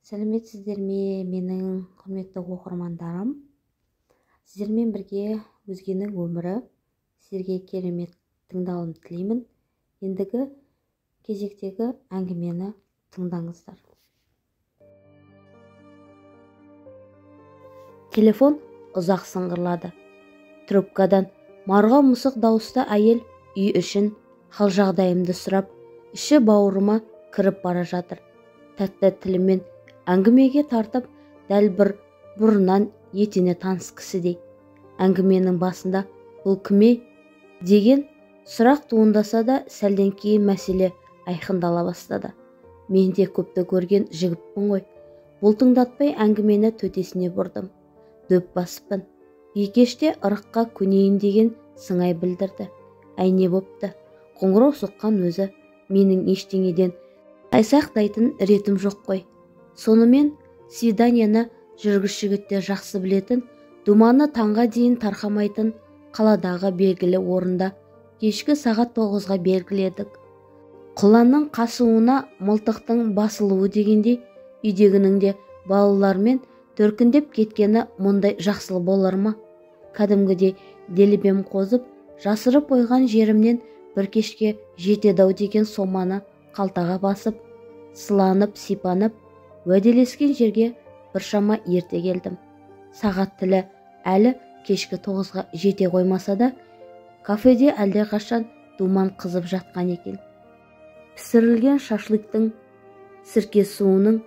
Сәлеметсіздер ме, менің құрметті оқырмандарым? Сіздермен бірге өзгенің өмірі, сіздерге керемет тыңдауын тілеймін. Ендігі кезектегі әңгімені тыңдаңыздар. Телефон ұзақ сыңғырлады. Трубкадан марға мұсық дауысты әйел үй үшін хал жағдайымды сұрап, іші бауырыма кіріп бара жатыр. Тәтті тілімен әңгімеге тартып, дәл бір бұрыннан етене таныс кісідей. Әңгіменің басында бұл кіме деген сұрақ туындаса да, сәлден кейін мәселе айқындала бастады. Мен де көпті көрген жігітпін ғой. Бұлтыңдатпай әңгімені төтесіне бұрдым. Дөп басыппын. Екеште ырыққа көнейін деген сыңай білдірді. Әй, не бопты? Қоңырау соққан өзі. Менің ештеңеден тайсақтайтын ретім жоқ қой. Сонымен свиданияны жүргіш жігіттер жақсы білетін, думаны таңға дейін тарқамайтын қаладағы белгілі орында кешкі сағат 9-ға белгіледік. Құланның қасуына мылтықтың басылуы дегендей, үйдегінің де балалармен төркіндеп кеткені мұндай жақсылы болар ма? Кәдімгідей делебем қозып, жасырып қойған жерімнен бір кешке жетеді-ау деген соманы қалтаға басып, сыланып, сипанып, уәделескен жерге біршама ерте келдім. Сағат тілі әлі кешкі 9-ға жете қоймаса да, кафеде әлдеқашан думан қызып жатқан екен. Пісірілген шашлыктың, сірке суының,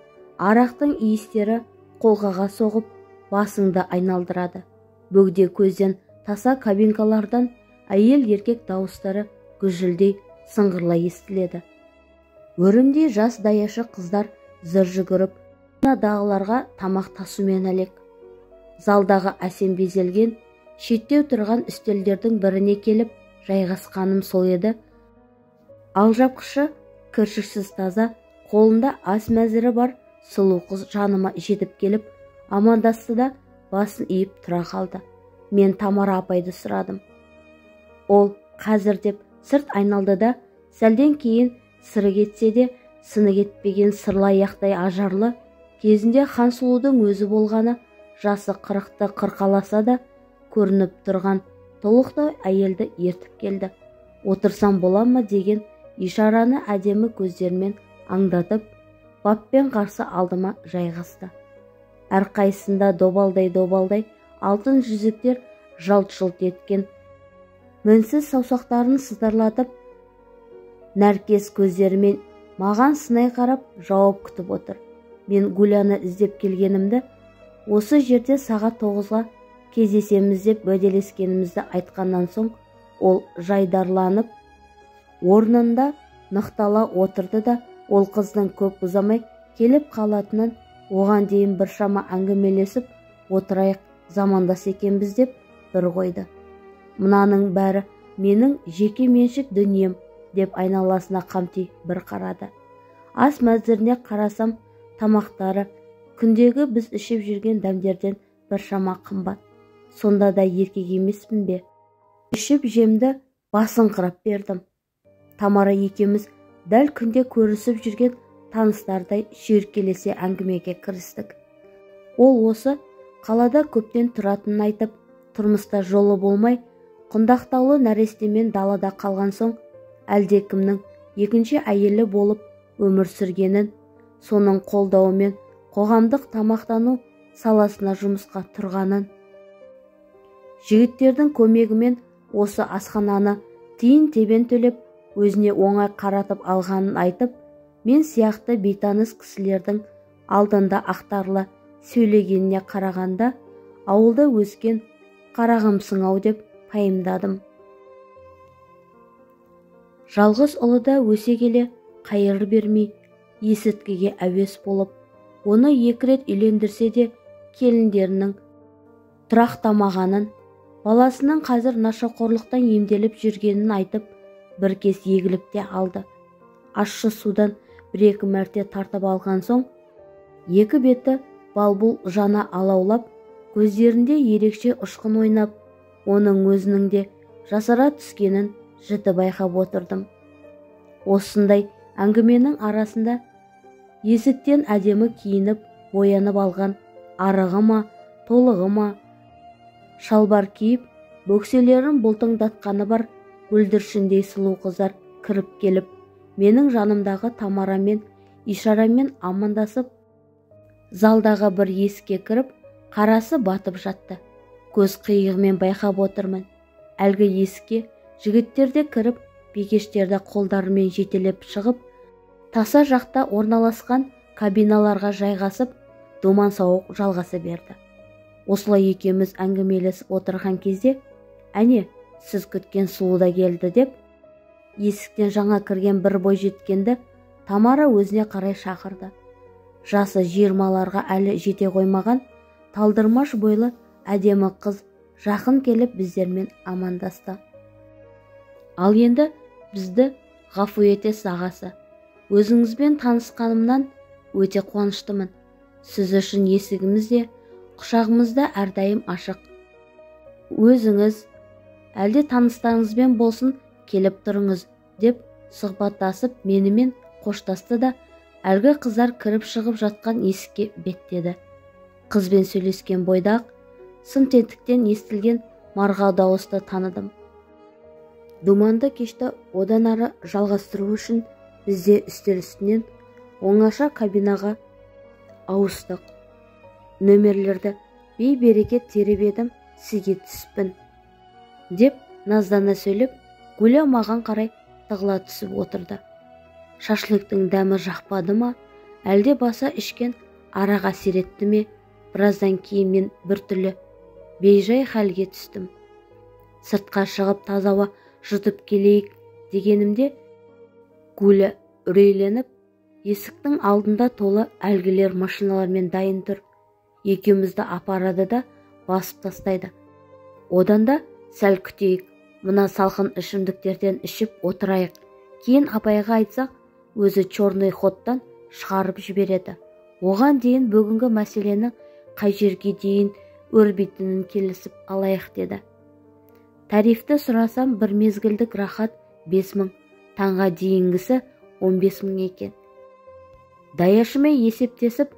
арақтың иістері қолғаға соғып, басыңды айналдырады. Бөгде көзден таса кабинкалардан әйел еркек дауыстары гүжілдей сыңғырлай естіледі. Өрімдей жас даяшы қыздар зыр жүгіріп, дағыларға тамақ тасумен әлек. Залдағы әсем безелген, шеттеу тұрған үстелдердің біріне келіп жайғасқаным сол еді. Алжапқышы кіршіксіз таза, қолында ас мәзірі бар сұлу қыз жаныма жетіп келіп, амандасты да басын иіп тұра қалды. Мен Тамара апайды сұрадым. Ол қазір деп сырт айналды да, сәлден кейін сыры кетсе де, сыны кетпеген сырлы аяқтай ажарлы, кезінде Хансұлудың өзі болғаны, жасы 40-ты қырқаласа да көрініп тұрған толықтай әйелді ертіп келді. Отырсам бола ма деген ишараны әдемі көздермен аңдатып, баппен қарсы алдыма жайғасты. Әрқайсында добалдай алтын жүзіктер жалт-жұлт еткен, мінсіз саусақтарын сытырлатып, нәркес көздерімен маған сынай қарап жауап күтіп отыр. Мен Гуляны іздеп келгенімді, осы жерде сағат 9-ға кездесеміз деп уәделескенімізді айтқаннан соң, ол жайдарланып орнында нықтала отырды да, ол қыздың көп ұзамай келіп қалатынын, оған дейін біршама әңгімелесіп отырайық, замандас екенбіз деп бір қойды. Мынаның бәрі менің жеке меншік дүнием деп айналасына қамти бір қарады. Ас мәзіріне қарасам, тамақтары күндегі біз ішіп жүрген дәмдерден біршама қымбат. Сонда да еркек емеспін бе? Ішіп жемді басыңқырап бердім. Тамара екеуміз дәл күнде көрісіп жүрген таныстардай шүйіркелесе әңгімеге кірістік. Ол осы қалада көптен тұратынын айтып, тұрмыста жолы болмай, құндақтаулы нәрестемен далада қалған соң, әлдекімнің екінші әйелі болып өмір сүргенін, соның қолдауымен қоғамдық тамақтану саласына жұмысқа тұрғанын, жігіттердің көмегімен осы асхананы тиын тебен төлеп, өзіне оңай қаратып алғанын айтып, мен сияқты бейтаныс кісілердің алдында ақтарлы сөйлегеніне қарағанда, ауылда өскен қарағымсың-ау деп пайымдадым. Жалғыз ұлы да өсе келе қайыр бермей, есірткіге әуес болып, оны 2 рет үйлендірсе де келіндерінің тұрақтамағанын, баласының қазір нашақорлықтан емделіп жүргенін айтып, бір кез егіліп те алды. Ащы судан 1-2 мәрте тартып алған соң, екі беті балбұл жана алаулап, көздерінде ерекше ұшқын ойнап, оның өзінің де жасара түскенін жіті байқап отырдым. Осындай әңгіменің арасында есіктен әдемі киініп боянып алған, арығы ма, толығы ма, шалбар киіп, бөкселерін бұлтыңдатқаны бар бүлдіршіндей сұлу қыздар кіріп келіп, менің жанымдағы Тамарамен ишарамен амандасып, залдағы бір есікке кіріп, қарасы батып жатты. Көз қиығымен байқап отырмын. Әлгі есікке жігіттер де кіріп, бикештерді қолдарымен жетелеп шығып, таса жақта орналасқан кабиналарға жайғасып, думан сауық жалғаса берді. Осылай екеуміз әңгімелесіп отырған кезде, әне, сіз күткен сұлу да келді деп, есіктен жаңа кірген бір бойжеткенді Тамара өзіне қарай шақырды. Жасы 20-ларға әлі жете қоймаған, талдырмаш бойлы әдемі қыз жақын келіп біздермен амандасты. Ал енді бізді ғафу етесіз ағасы. Өзіңізбен танысқанымнан өте қуаныштымын. Сіз үшін есігіміз де, құшағымыз да әрдайым ашық. Өзіңіз әлде таныстарыңызбен болсын келіп тұрыңыз деп сұхбаттасып менімен қоштасты да әлгі қыздар кіріп шығып жатқан есікке беттеді. Қызбен сөйлескен бойда сым тетіктен естілген марғау дауысты таныдым. Думанды кешті одан ары жалғастыру үшін бізде үстел үстінен оңаша кабинаға ауыстық. Нөмерлерді бей-берекет теріп едім, сізге түспін деп наздана сөйлеп, Гүлі маған қарай тығыла түсіп отырды. Шашлықтың дәмі жақпады ма, әлде баса ішкен араға сиретті ме? Біраздан кейін мен біртүрлі бейжай хәлге түстім. Сыртқа шығып таза ауа жұтып келейік дегенімде, Гүлі үрейленіп, есіктің алдында толы әлгілер машиналармен дайын тұр. Екеумізді апарады да басып тастайды. Одан да сәл күтейік, мына салқын ішімдіктерден ішіп отырайық. Кейін апайға айтсақ, өзі черный ходтан шығарып жібереді. Оған дейін бүгінгі мәселені қай жерге дейін өрбитінін келісіп алайық деді. Тарифті сұрасам бір мезгілдік рахат 5000, таңға дейінгісі 15000 екен. Даяшымен есептесіп,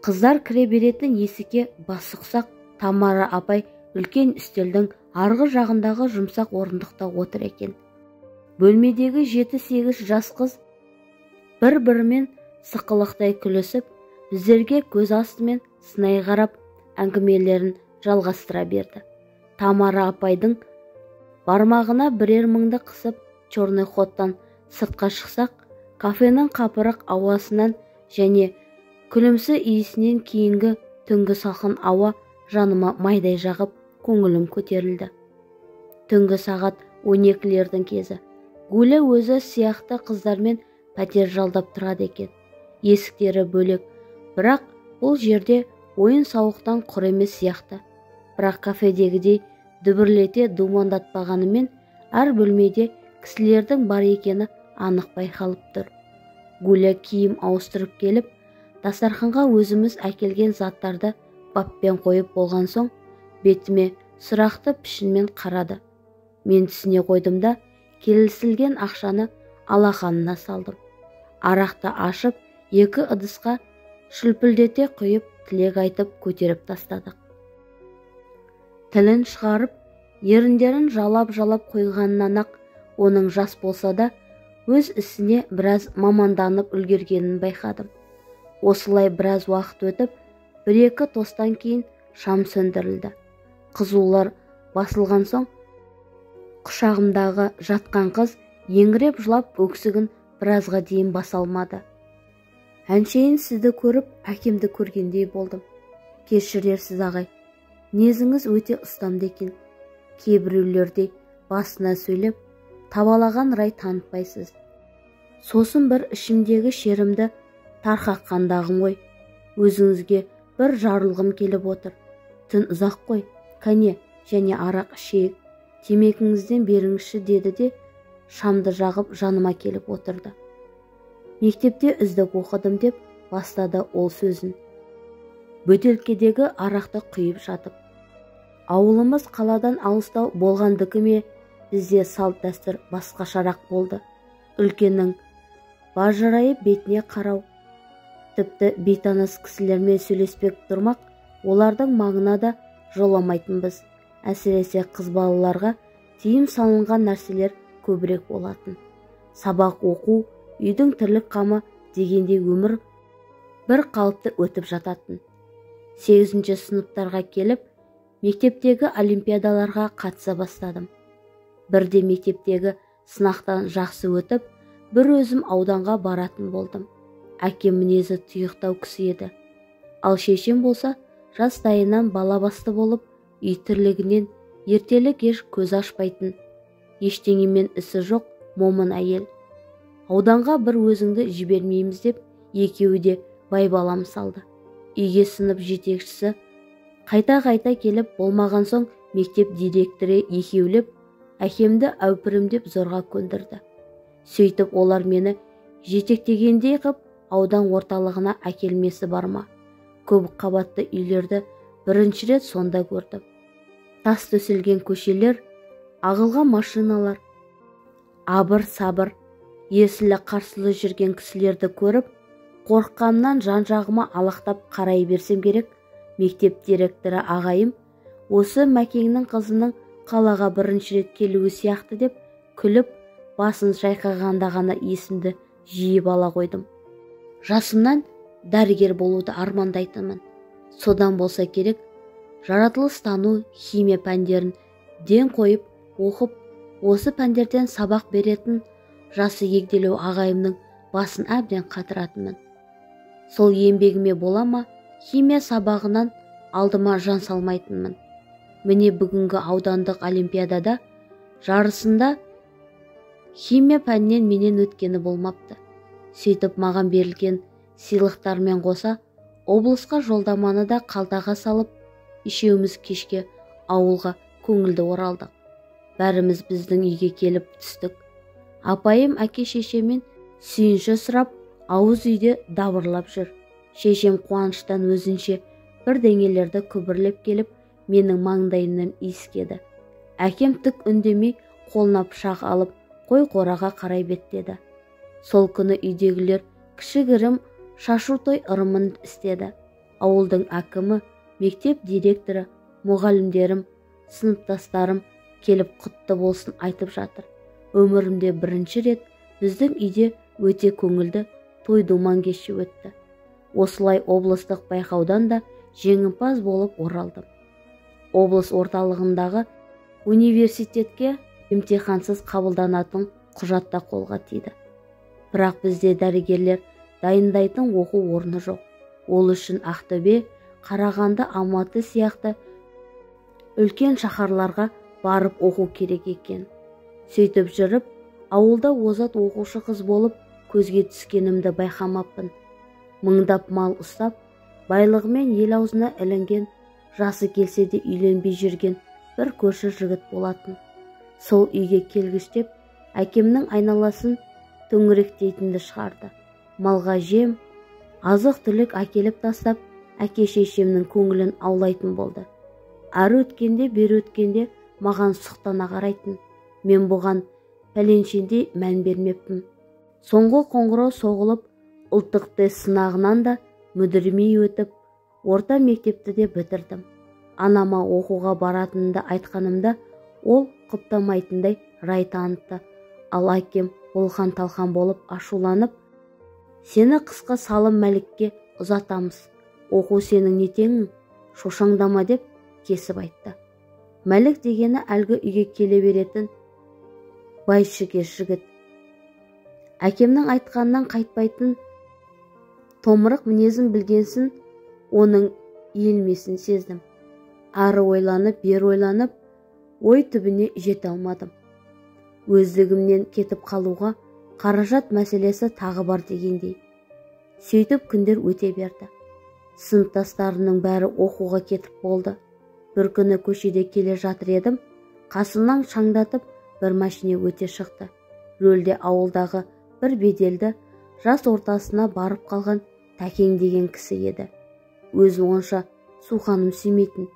қыздар кіре беретін есікке бас сұқсақ, Тамара апай үлкен үстелдің арғы жағындағы жұмсақ орындықта отыр екен. Бөлмедегі 7-8 жас қыз бір-бірімен сықылықтай күлісіп, біздерге көз астымен сынай қарап әңгімелерін жалғастыра берді. Тамара апайдың бармағына бірер мыңды қысып, черный ходтан сыртқа шықсақ, кафенің қапырық ауасынан және күлімсі иісінен кейінгі түнгі салқын ауа жаныма майдай жағып, көңілім көтерілді. Түнгі сағат 12-лердің кезі. Гүлі өзі сияқты қыздармен пәтер жалдап тұрады екен. Есіктері бөлек, бірақ бұл жерде ойын-сауықтан құр емес сияқты. Бірақ кафедегідей дүбірлете думандатпағанымен, әр бөлмеде кісілердің бар екені анық байқалып тұр. Гүлі киім ауыстырып келіп, дастарханға өзіміз әкелген заттарды баппен қойып болған соң, бетіме сұрақты пішінмен қарады. Мен түсіне қойдым да, келісілген ақшаны алақанына салдым. Арақты ашып, 2 ыдысқа шүлпілдете құйып, тілек айтып көтеріп тастадық. Тілін шығарып, еріндерін жалап-жалап қойғаннан ақ, оның жас болса да, өз ісіне біраз маманданып үлгергенін байқадым. Осылай біраз уақыт өтіп, 1-2 тостан кейін шам сөндірілді. Қызулар басылған соң, құшағымдағы жатқан қыз еңіреп жылап өксігін біразға дейін баса алмады. Әншейін сізді көріп, әкемді көргендей болдым. Кешірерсіз ағай, мінезіңіз өте ұстамды екен. Кейбіреулердей басына сөйлеп, табалаған рай танытпайсыз. Сосын бір ішімдегі шерімді тарқаққандағым ғой. Өзіңізге бір жарылғым келіп отыр. Түн ұзақ қой, кәне және арақ ішейік. Темекіңізден беріңізші деді де, шамды жағып жаныма келіп отырды. Мектепте үздік оқыдым деп бастады ол сөзін. Бөтелкедегі арақты құйып жатып. Ауылымыз қаладан алыстау болғандікі ме, бізде салт дәстүр басқашарақ болды. Үлкеннің бажырайып бетіне қарау, Тіпті бейтаныс кісілермен сөйлеспек тұрмақ, олардың маңына да жоламайтынбыз. Әсіресе қыз балаларға тыйым салынған нәрселер көбірек болатын. Сабақ оқу, үйдің тірлік қамы дегенде өмір бір қалыпты өтіп жататын. 8-ші сыныптарға келіп, мектептегі олимпиадаларға қатыса бастадым. Бірде мектептегі сынақтан жақсы өтіп, бір өзім ауданға баратын болдым. Әкем мінезі тұйықтау кісі еді. Ал шешем болса, жастайынан бала басты болып, үй тірлігінен ертелі-кеш көз ашпайтын, ештеңемен ісі жоқ момын әйел. Ауданға бір өзіңді жібермейміз деп, екеуі де байбалам салды. Үйге сынып жетекшісі қайта-қайта келіп, болмаған соң мектеп директоры екеулеп, әкемді әупірімдеп зорға көндірді. Сөйтіп олар мені жетектегендей қып, аудан орталығына әкелмесі бар ма? Көп қабатты үйлерді бірінші рет сонда көрдім. Тас төселген көшелер, ағылған машиналар, абыр-сабыр, ерсілі-қарсылы жүрген кісілерді көріп, қорыққаннан жан-жағыма алақтап қарай берсем керек. Мектеп директоры ағайым, осы Мәкеңнің қызының қалаға бірінші рет келуі сияқты деп күліп, басын шайқағанда ғана есімді жиып ала қойдым. Жасымнан дәрігер болуды армандайтынмын. Содан болса керек, жаратылыстану, химия пәндерін ден қойып, оқып, осы пәндерден сабақ беретін жасы егделеу ағайымның басын әбден қатыратынмын. Сол еңбегіме бола ма, химия сабағынан алдыма жан салмайтынмын. Міне бүгінгі аудандық олимпиадада жарысында химия пәннен менен өткені болмапты. Сөйтіп маған берілген сыйлықтармен қоса, облысқа жолдаманы да қалтаға салып, үшеуміз кешке ауылға көңілді оралдық. Бәріміз біздің үйге келіп түстік. Апайым әке-шешемен сүйінші сұрап, ауыз үйде дабырлап жүр. Шешем қуаныштан өзінше бірдеңелерді күбірлеп келіп, менің маңдайымнан иіскеді. Әкем түк үндемей қолына пышақ алып, қой қораға қарай беттеді. Сол күні үйдегілер кішігірім шашу той ырымын істеді. Ауылдың әкімі, мектеп директоры, мұғалімдерім, сыныптастарым келіп құтты болсын айтып жатыр. Өмірімде бірінші рет біздің үйде өте көңілді той-думан кеші өтті. Осылай облыстық байқаудан да жеңімпаз болып оралдым. Облыс орталығындағы университетке емтихансыз қабылданатын құжатта қолға тиді. Бірақ бізде дәрігерлер дайындайтын оқу орны жоқ. Ол үшін Ақтөбе, Қарағанды, Алматы сияқты үлкен шаһарларға барып оқу керек екен. Сөйтіп жүріп, ауылда озат оқушы қыз болып көзге түскенімді байқамаппын. Мыңдап мал ұстап, байлығымен ел аузына ілінген, жасы келсе де үйленбей жүрген бір көрші жігіт болатын. Сол үйге келгіштеп, әкемнің айналасын төңіректейтінді шығарды. Малға жем, азық-түлік әкеліп тастап, әке-шешемнің көңілін аулайтын болды. Әрі өткенде, бері өткенде маған сұқтана қарайтын. Мен бұған пәленшендей мән бермеппін. Соңғы қоңырау соғылып, ұлттық тест сынағынан да мүдірмей өтіп, орта мектепті де бітірдім. Анама оқуға баратынымды айтқанымда, ол құптамайтындай рай танытты. Ал әкем болған-талқан болып ашуланып, сені қысқа салым Мәлікке ұзатамыз. Оқу сенің нетеңің, шошаңдама деп кесіп айтты. Мәлік дегені әлгі үйге келе беретін байшыгер жігіт. Әкемнің айтқанынан қайтпайтын томырық мінезін білгенсін, оның иілмесін сездім. Ары ойланып, бер ойланып, ой түбіне жете алмадым. Өздігімнен кетіп қалуға қаражат мәселесі тағы бар дегендей. Сөйтіп күндер өте берді. Сыныптастарының бәрі оқуға кетіп болды. Бір күні көшеде келе жатыр едім, қасымнан шаңдатып бір машине өте шықты. Рөлде ауылдағы бір беделді жас ортасына барып қалған Тәкең деген кісі еді. Өзін онша суқаным сүймейтін.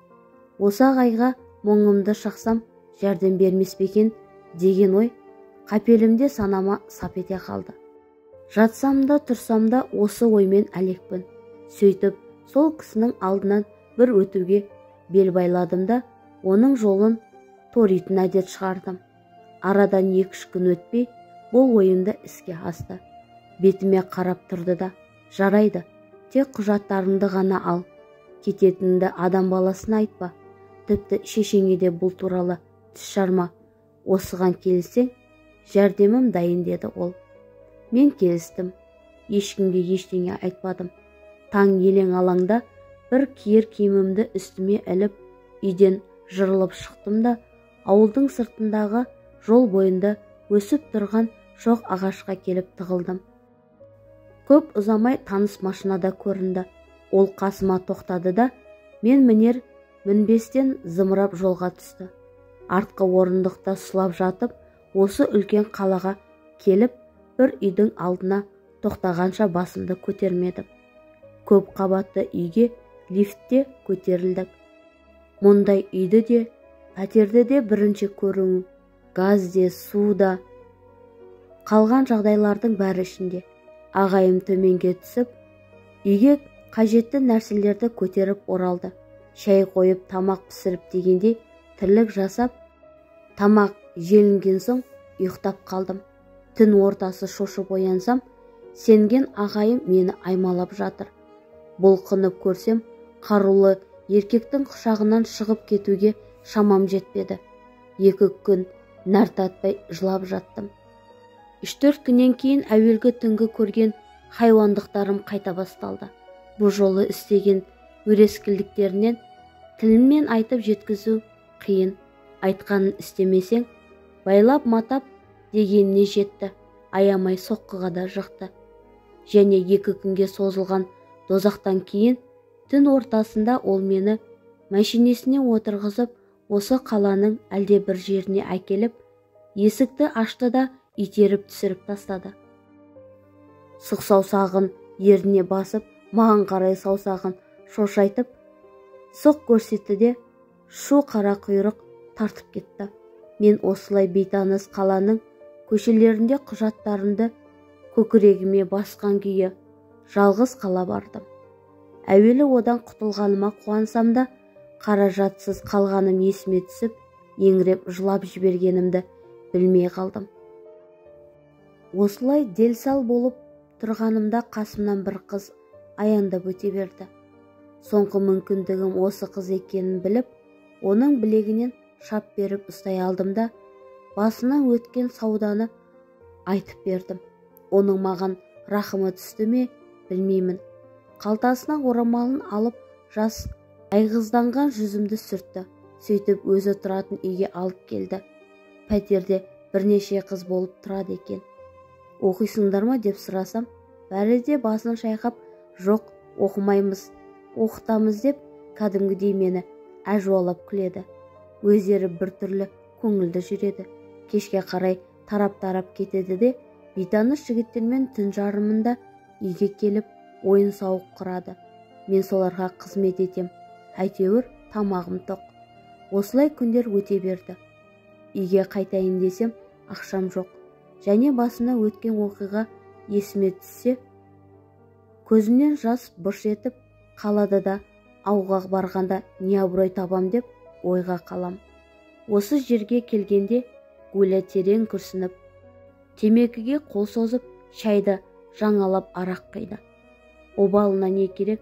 Осы ағайға мұңымды шақсам жәрдем бермес пе екен деген ой қапелімде санама сап ете қалды. Жатсам да тұрсам да осы оймен әлекпін. Сөйтіп, сол кісінің алдынан бір өтуге бел байладым да, оның жолын торитын әдет шығардым. Арадан 2-3 күн өтпей, бұл ойымды іске асты. Бетіме қарап тұрды да, жарайды, тек құжаттарыңды ғана ал. Кететінді адам баласына айтпа. Тіпті шешеңе де бұл туралы тіс жарма. Осыған келсең, жәрдемім дайын, деді ол. Мен келістім. Ешкімге ештеңе айтпадым. Таң елең алаңда бір киер киімімді үстіме іліп, үйден жырылып шықтым да, ауылдың сыртындағы жол бойында өсіп тұрған шоқ ағашқа келіп тығылдым. Көп ұзамай таныс машинада көрінді. Ол қасыма тоқтады да, мен мінбестен зымырап жолға түсті. Артқы орындықта сұлап жатып, осы үлкен қалаға келіп, бір үйдің алдына тоқтағанша басымды көтермедім. Көп қабатты үйге лифтте көтерілдік. Мұндай үйді де, пәтерді де бірінші көруім, газ де, су да. Қалған жағдайлардың бәрі ішінде. Ағайым төменге түсіп, үйге қажетті нәрселерді көтеріп оралды. Шай қойып, тамақ пісіріп дегендей тірлік жасап, тамақ желінген соң ұйықтап қалдым. Түн ортасы шошып оянсам, сенген ағайым мені аймалап жатыр. Бұлқынып көрсем, қарулы еркектің құшағынан шығып кетуге шамам жетпеді. 2 күн нәр татпай жылап жаттым. 3-4 күннен кейін әуелгі түнгі көрген хайуандықтарым қайта басталды. Бұл жолы істеген өрескелдіктерінен тілмен айтып жеткізу қиын. Айтқанын істемесең, байлап матап дегеніне жетті. Аямай соққыға да жықты. Және 2 күнге созылған дозақтан кейін түн ортасында ол мені машинесіне отырғызып, осы қаланың әлде бір жеріне әкеліп, есікті ашты да итеріп түсіріп тастады. Сұқ саусағын еріне басып, маған қарай саусағын шошайтып, сұқ көрсетті де шу қара құйрық тартып кетті. Мен осылай бейтаныс қаланың көшелерінде құжаттарымды көкірегіме басқан күйі жалғыз қала бардым. Әуелі одан құтылғаныма қуансам да, қаражатсыз қалғаным есіме түсіп, еңіреп жылап жібергенімді білмей қалдым. Осылай дел-сал болып тұрғанымда қасымнан бір қыз аяңдап өте берді. Соңғы мүмкіндігім осы қыз екенін біліп, оның білегінен шап беріп ұстай алдым да, басынан өткен сауданы айтып бердім. Оның маған рахымы түсті ме, білмеймін. Қалтасынан орамалын алып, жас айғызданған жүзімді сүртті. Сөйтіп өзі тұратын үйге алып келді. Пәтерде бірнеше қыз болып тұрады екен. Оқисыңдар ма деп сұрасам, бәрі де басын шайқап, жоқ, оқымаймыз, оқытамыз деп кәдімгідей мені әжуалап күледі. Өздері біртүрлі көңілді жүреді. Кешке қарай тарап-тарап кетеді де, бейтаныс жігіттермен түн жарымында үйге келіп ойын сауық құрады. Мен соларға қызмет етем. Әйтеуір тамағым тоқ. Осылай күндер өте берді. Үйге қайтайын десем, ақшам жоқ. Және басына өткен оқиға есіме түссе, көзімнен жас бұрш етіп қалады да, ауға барғанда не абырой табам деп ойға қалам. Осы жерге келгенде Гуля терең күрсініп, темекіге қол созып, шайды жаңалап арақ қиды. Обалына не керек,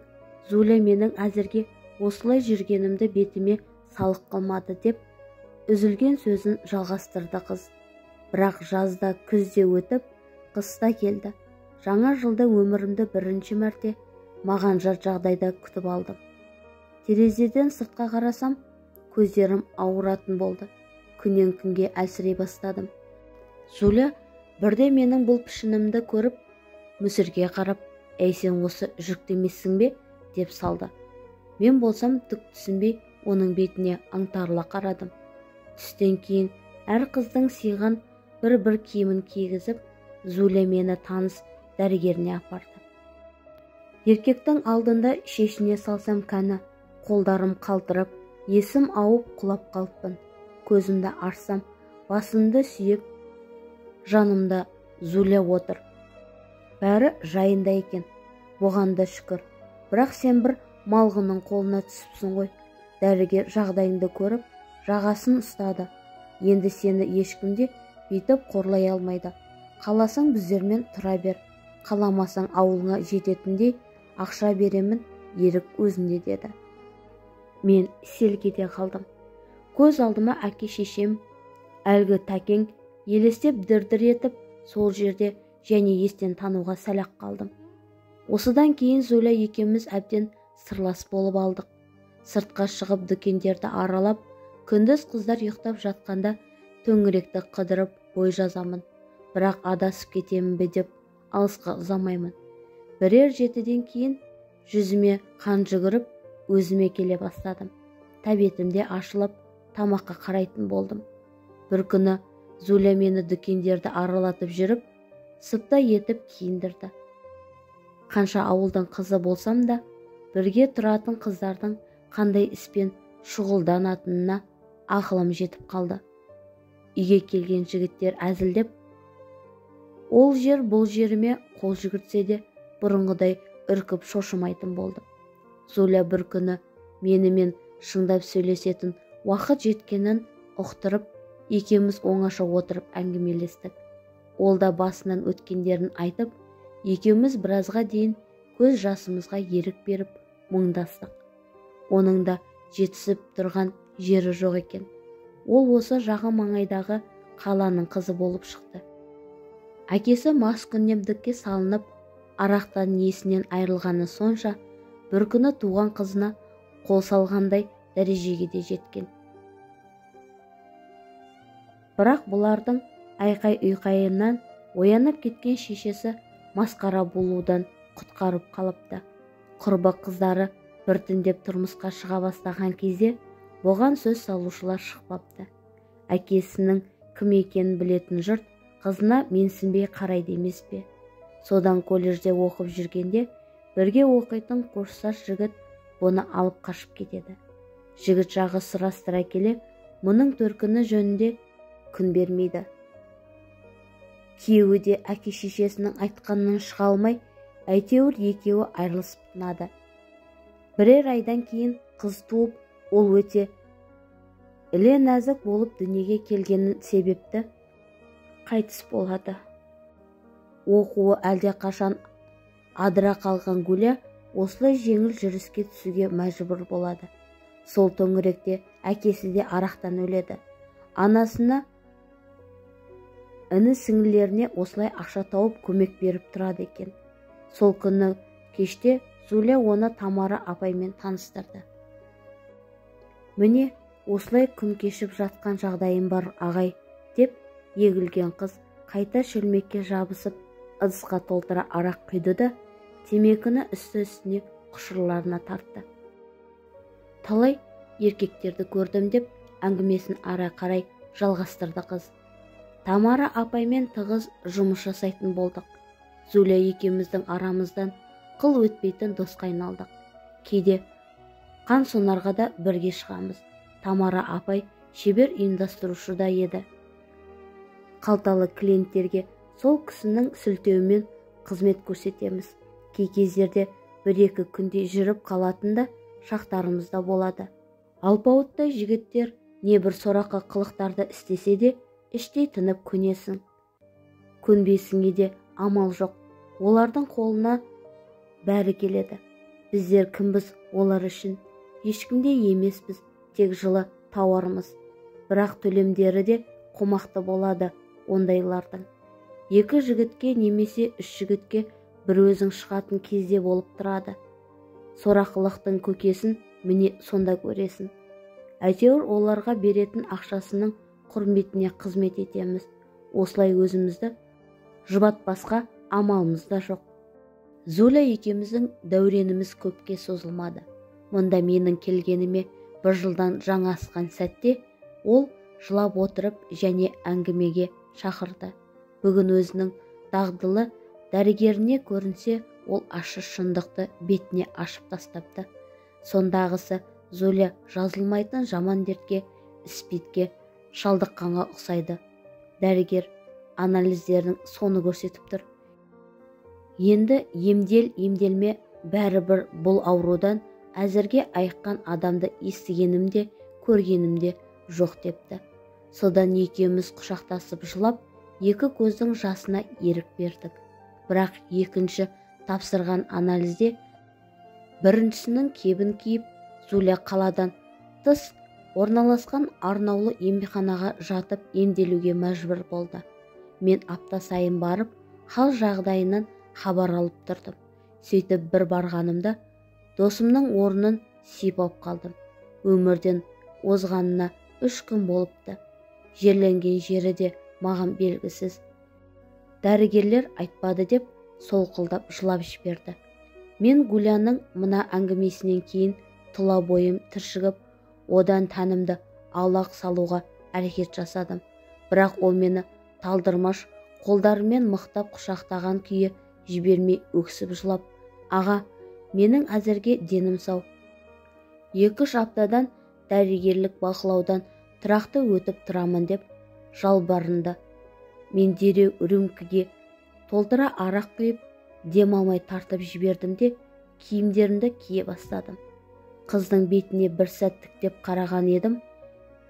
Зуля менің әзірге осылай жүргенімді бетіме салық қылмады деп, үзілген сөзін жалғастырды қыз. Бірақ жазда күзде өтіп, қыста келді. Жаңа жылда өмірімді бірінші мәрте маған жат жағдайда күтіп алдым. Терезеден сыртқа қарасам, көздерім ауыратын болды. Күннен күнге әлсірей бастадым. Зуля бірде менің бұл пішінімді көріп, мүсірге қарап, «Әй, сен осы жүкті емессің бе?» деп салды. Мен болсам түк түсінбей, оның бетіне аңтарыла қарадым. Түстен кейін әр қыздың сыйған бір киімін кигізіп, Зуля мені таныс дәрігеріне апарды. Еркектің алдында шешіне салсам кәні, қолдарым қалтырап, есім ауып құлап қалыппын. Көзімді ашсам, басымды сүйеп, жанымда Зуля отыр. Бәрі жайында екен. Бұған да шүкір. Бірақ сен бір малғының қолына түсіпсің ғой. Дәрігер жағдайыңды көріп, жағасын ұстады. Енді сені ешкімде бүйтіп қорлай алмайды. Қаласаң біздермен тұра бер. Қаламасаң ауылыңа жететіндей ақша беремін, ерік өзінде деді. Мен селк ете қалдым. Көз алдыма әке шешем, әлгі тәкең елестеп дір-дір етіп сол жерде және естен тануға сәл-ақ қалдым. Осыдан кейін Зуля екеуміз әбден сырлас болып алдық. Сыртқа шығып дүкендерді аралап, күндіз қыздар ұйықтап жатқанда төңіректі қыдырып бой жазамын. Бірақ адасып кетемін бе деп алысқа ұзамаймын. Бірер жетіден кейін жүзіме қан жүгіріп, өзіме келе бастадым. Тәбетімде ашылып, тамаққа қарайтын болдым. Бір күні Зуля мені дүкендерді аралатып жүріп, сыптай етіп киіндірді. Қанша ауылдың қызы болсам да, бірге тұратын қыздардың қандай іспен шұғылданатынына ақылым жетіп қалды. Үйге келген жігіттер әзілдеп, ол жер бұл жеріме қол жүгіртсе де бұрынғыдай үркіп шошымайтын болдым. Зуля бір күні менімен шындап сөйлесетін уақыт жеткенін ұқтырып, екеуміз оңаша отырып әңгімелестік. Ол да басынан өткендерін айтып, екеуміз біразға дейін көз жасымызға ерік беріп мұңдастық. Оның да жетісіп тұрған жері жоқ екен. Ол осы жағы маңайдағы қаланың қызы болып шықты. Әкесі маскүнемдікке салынып, арақтан есінен айырылғаны сонша, бір күні туған қызына қол салғандай дәрежеге де жеткен. Бірақ бұлардың айқай-ұйқайынан оянып кеткен шешесі масқара болудан құтқарып қалыпты. Құрбы қыздары біртіндеп тұрмысқа шыға бастаған кезде бұған сөз салушылар шықпапты. Әкесінің кім екенін білетін жұрт қызына менсінбей қарайды емес пе? Содан колледжде оқып жүргенде бірге оқитын курстас жігіт бұны алып қашып кетеді. Жігіт жағы сұрастыра келе, мұның төркіні жөнінде күн бермейді. Күйеуі де әке шешесінің айтқанынан шыға алмай, әйтеуір екеуі айырылысып тынады. Бірер айдан кейін қыз туып, ол өте іле нәзік болып дүниеге келгенін себепті қайтыс болады. Оқуы әлде қашан адыра қалған Гуля осылай жеңіл жүріске түсуге мәжбүр болады. Сол төңіректе әкесі де арақтан өледі. Анасына, іні-сіңлілеріне осылай ақша тауып көмек беріп тұрады екен. Сол күні кеште Зуля оны Тамара апаймен таныстырды. Міне, осылай күн кешіп жатқан жағдайым бар ағай, деп егілген қыз қайта шөлмекке жабысып, ыдысқа толтыра арақ құйды да, темекіні үсті-үстіне құшырларына тартты. Талай еркектерді көрдім деп әңгімесін ара қарай жалғастырды қыз. Тамара апаймен тығыз жұмыс жасайтын болдық. Зуля екеуміздің арамыздан қыл өтпейтін досқа айналдық. Кейде қан сонарға да бірге шығамыз. Тамара апай шебер ұйымдастырушы да еді. Қалталы клиенттерге сол кісінің сілтеуімен қызмет көрсетеміз. Кей кездерде бір-екі күнде жүріп қалатында шақтарымызда болады. Алпауыттай жігіттер не бір сорақы қылықтарды істесе де іштей тынып көнесің. Көнбесіңе де амал жоқ. Олардың қолына бәрі келеді. Біздер кімбіз олар үшін? Ешкімде емеспіз, тек жылы тауарымыз. Бірақ төлемдері де қомақты болады ондайлардың. 2 жігітке немесе 3 жігітке бір өзің шығатын кезде болып тұрады. Сорақылықтың көкесін міне сонда көресің. Әйтеуір оларға беретін ақшасының құрметіне қызмет етеміз. Осылай өзімізді жұбатпасқа амалымыз да жоқ. Зуля екеуміздің дәуреніміз көпке созылмады. Мұнда менің келгеніме 1 жылдан жаңа асқан сәтте ол жылап отырып және әңгімеге шақырды. Бүгін өзінің дағдылы дәрігеріне көрінсе, ол ащы шындықты бетіне ашып тастапты. Сондағысы Зуля жазылмайтын жаман дертке, іспитке шалдыққанға ұқсайды. Дәрігер анализдердің соны көрсетіп тұр. Енді емделме бәрібір бұл аурудан әзірге айыққан адамды естігенім де көргенім де жоқ депті. Содан екеуміз құшақтасып жылап, екі көздің жасына ерік бердік. Бірақ екінші тапсырған анализде біріншісінің кебін киіп, Зуля қаладан тыс орналасқан арнаулы емханаға жатып емделуге мәжбүр болды. Мен апта сайын барып, хал жағдайынан хабар алып тұрдым. Сөйтіп бір барғанымда досымның орнын сипап қалдым. Өмірден озғанына 3 күн болыпты. Жерленген жері де маған белгісіз. Дәрігерлер айтпады деп солқылдап жылап жіберді. Мен Гуляның мына әңгімесінен кейін тұла бойым түршігіп, одан тәнімді аулақ салуға әрекет жасадым. Бірақ ол мені талдырмаш қолдарымен мықтап құшақтаған күйі жібермей өксіп жылап, «Аға, менің әзірге денім сау. 2-3 аптадан дәрігерлік бақылаудан тұрақты өтіп тұрамын» деп жалбарынды. Мен дереу рюмкіге толтыра арақ құйып, дем алмай тартып жібердім де киімдерімді кие бастадым. Қыздың бетіне бір сәт тіктеп қараған едім.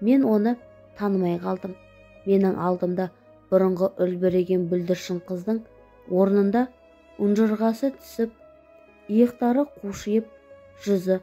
Мен оны танымай қалдым. Менің алдымда бұрынғы үлбіреген бүлдіршін қыздың орнында ұнжырғасы түсіп, иықтары қушиып, жүзі